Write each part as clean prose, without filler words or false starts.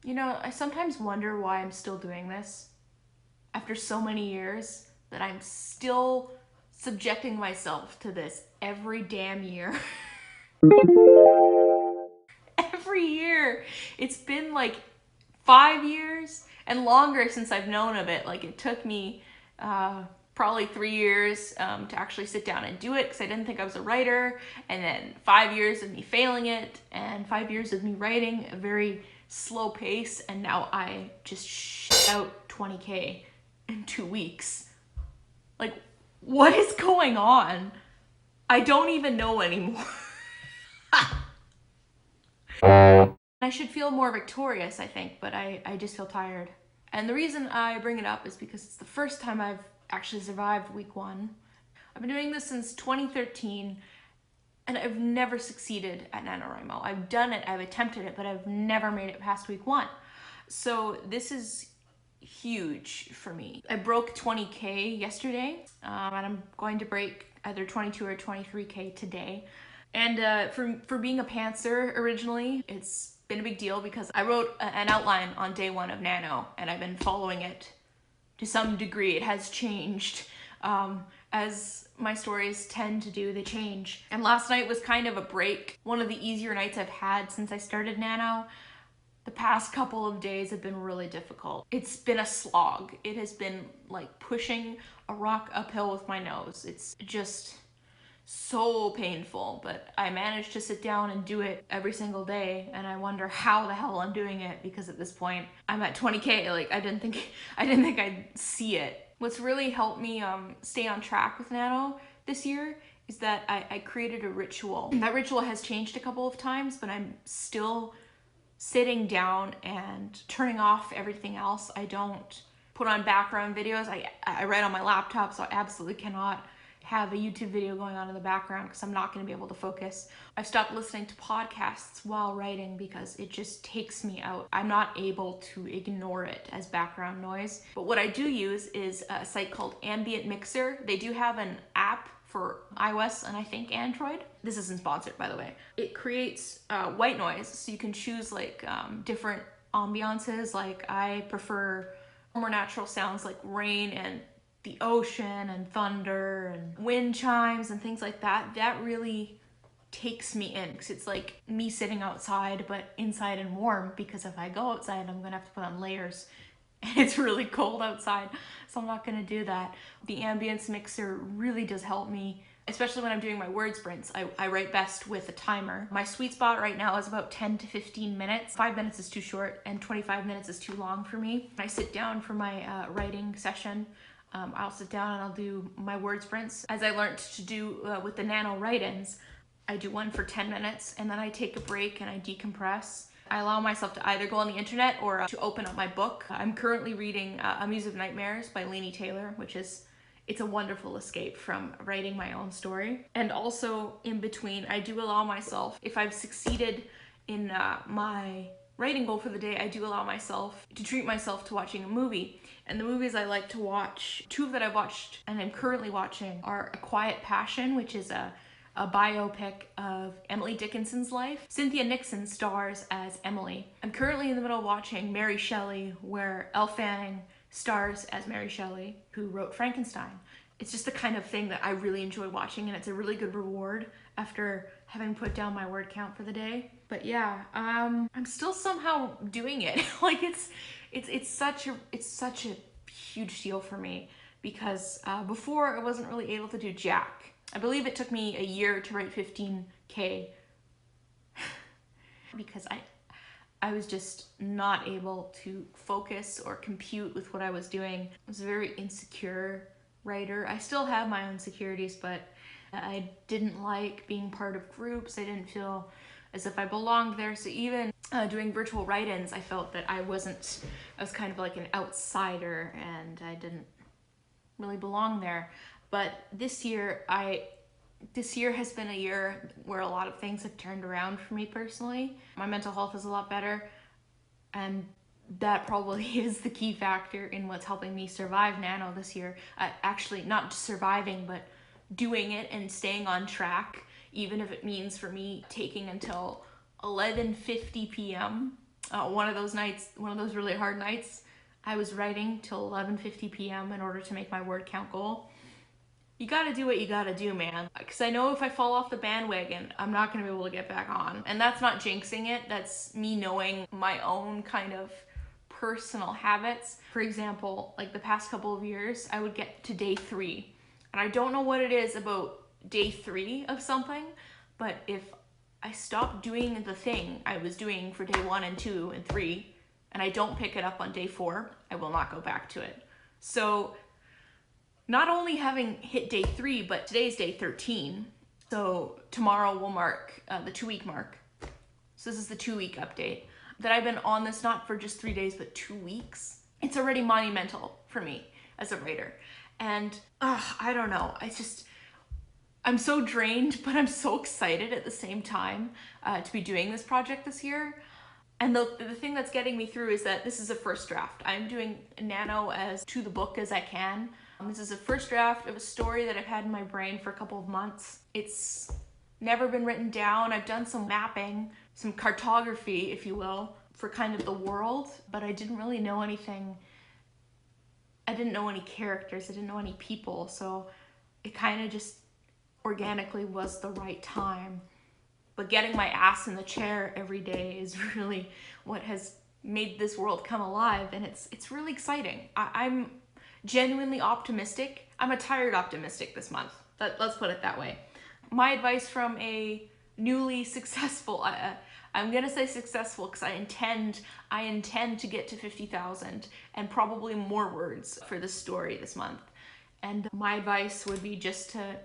You know, I sometimes wonder why I'm still doing this after so many years, that I'm still subjecting myself to this every damn year. Every year. It's been like 5 years and longer since I've known of it. Like, it took me probably 3 years to actually sit down and do it because I didn't think I was a writer, and then 5 years of me failing it, and 5 years of me writing a very slow pace, and now I just shit out 20K in 2 weeks. Like, what is going on? I don't even know anymore. I should feel more victorious, I think, but I just feel tired. And the reason I bring it up is because it's the first time I've actually survived week one. I've been doing this since 2013, and I've never succeeded at Nanowrimo. I've done it, I've attempted it, but I've never made it past week one. So this is huge for me. I broke 20K yesterday, and I'm going to break either 22 or 23K today. And for being a pantser originally, it's been a big deal because I wrote an outline on day one of Nano, and I've been following it to some degree. It has changed. As my stories tend to do, they change. And last night was kind of a break. One of the easier nights I've had since I started Nano. The past couple of days have been really difficult. It's been a slog. It has been like pushing a rock uphill with my nose. It's just so painful, but I managed to sit down and do it every single day, and I wonder how the hell I'm doing it, because at this point I'm at 20K. Like, I didn't think I'd see it. What's really helped me stay on track with Nano this year is that I created a ritual. That ritual has changed a couple of times, but I'm still sitting down and turning off everything else. I don't put on background videos. I write on my laptop, so I absolutely cannot have a YouTube video going on in the background because I'm not going to be able to focus. I've stopped listening to podcasts while writing because it just takes me out. I'm not able to ignore it as background noise. But what I do use is a site called Ambient Mixer. They do have an app for iOS and I think Android. This isn't sponsored, by the way. It creates white noise, so you can choose like different ambiances. Like, I prefer more natural sounds like rain and the ocean and thunder and wind chimes and things like that. That really takes me in because it's like me sitting outside but inside and warm, because if I go outside I'm gonna have to put on layers and it's really cold outside, so I'm not gonna do that. The ambience mixer really does help me, especially when I'm doing my word sprints. I write best with a timer. My sweet spot right now is about 10 to 15 minutes. 5 minutes is too short and 25 minutes is too long for me. I sit down for my writing session. I'll sit down and I'll do my word sprints. As I learned to do with the Nano write-ins, I do one for 10 minutes and then I take a break and I decompress. I allow myself to either go on the internet or to open up my book. I'm currently reading A Muse of Nightmares by Laini Taylor, which is, it's a wonderful escape from writing my own story. And also in between, I do allow myself, if I've succeeded in my writing goal for the day, I do allow myself to treat myself to watching a movie. And the movies I like to watch, two that I've watched and I'm currently watching, are A Quiet Passion, which is a biopic of Emily Dickinson's life. Cynthia Nixon stars as Emily. I'm currently in the middle of watching Mary Shelley, where Elle Fanning stars as Mary Shelley, who wrote Frankenstein. It's just the kind of thing that I really enjoy watching, and it's a really good reward after having put down my word count for the day. But yeah, I'm still somehow doing it. Like, it's such a huge deal for me, because before I wasn't really able to do jack. I believe it took me a year to write 15K because I was just not able to focus or compute with what I was doing. I was a very insecure writer. I still have my own insecurities, but I didn't like being part of groups. I didn't feel as if I belonged there. So even doing virtual write-ins, I felt that I was kind of like an outsider and I didn't really belong there. But this year has been a year where a lot of things have turned around for me personally. My mental health is a lot better, and that probably is the key factor in what's helping me survive Nano this year. Actually, not just surviving, but doing it and staying on track, even if it means for me taking until 11:50 p.m. One of those nights, one of those really hard nights, I was writing till 11:50 p.m. in order to make my word count goal. You gotta do what you gotta do, man. Because I know if I fall off the bandwagon, I'm not gonna be able to get back on. And that's not jinxing it, that's me knowing my own kind of personal habits. For example, like the past couple of years, I would get to day 3. And I don't know what it is about day 3 of something, but if I stop doing the thing I was doing for day 1 and 2 and 3, and I don't pick it up on day 4, I will not go back to it. So not only having hit day 3, but today's day 13. So tomorrow will mark the 2-week mark. So this is the 2-week update. That I've been on this not for just 3 days, but 2 weeks. It's already monumental for me as a writer. And I don't know, I'm so drained, but I'm so excited at the same time to be doing this project this year. And the thing that's getting me through is that this is a first draft. I'm doing Nano as to the book as I can. This is a first draft of a story that I've had in my brain for a couple of months. It's never been written down. I've done some mapping, some cartography, if you will, for kind of the world, but I didn't really know anything. I didn't know any characters, I didn't know any people, so it kind of just organically was the right time. But getting my ass in the chair every day is really what has made this world come alive, and it's really exciting. I'm genuinely optimistic. I'm a tired optimistic this month. Let's put it that way. My advice from a newly successful, I'm gonna say successful because I intend to get to 50,000 and probably more words for this story this month. And my advice would be just to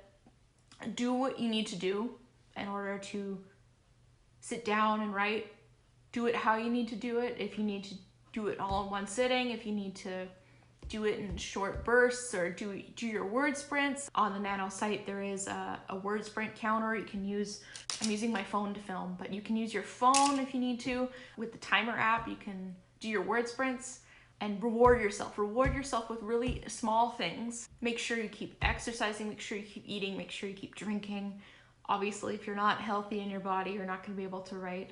do what you need to do in order to sit down and write. Do it how you need to do it. If you need to do it all in one sitting, if you need to do it in short bursts, or do your word sprints. On the Nano site, there is a word sprint counter you can use. I'm using my phone to film, but you can use your phone if you need to. With the timer app, you can do your word sprints and reward yourself. Reward yourself with really small things. Make sure you keep exercising, make sure you keep eating, make sure you keep drinking. Obviously, if you're not healthy in your body, you're not gonna be able to write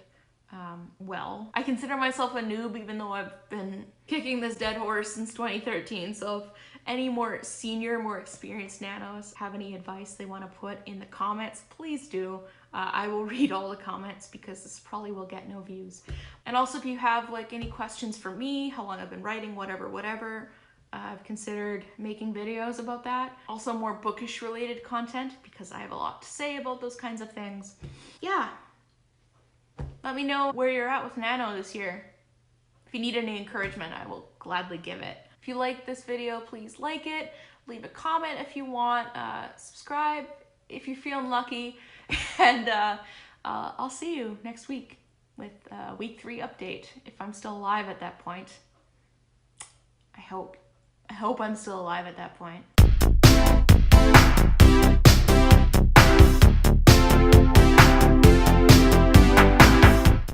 well. I consider myself a noob, even though I've been kicking this dead horse since 2013. So if any more senior, more experienced nanos have any advice they want to put in the comments, please do. I will read all the comments because this probably will get no views. And also if you have like any questions for me, how long I've been writing, whatever, I've considered making videos about that. Also more bookish related content because I have a lot to say about those kinds of things. Yeah. Let me know where you're at with Nano this year. If you need any encouragement, I will gladly give it. If you like this video, please like it. Leave a comment if you want. Subscribe if you're feeling lucky. And I'll see you next week with week 3 update. If I'm still alive at that point. I hope I'm still alive at that point.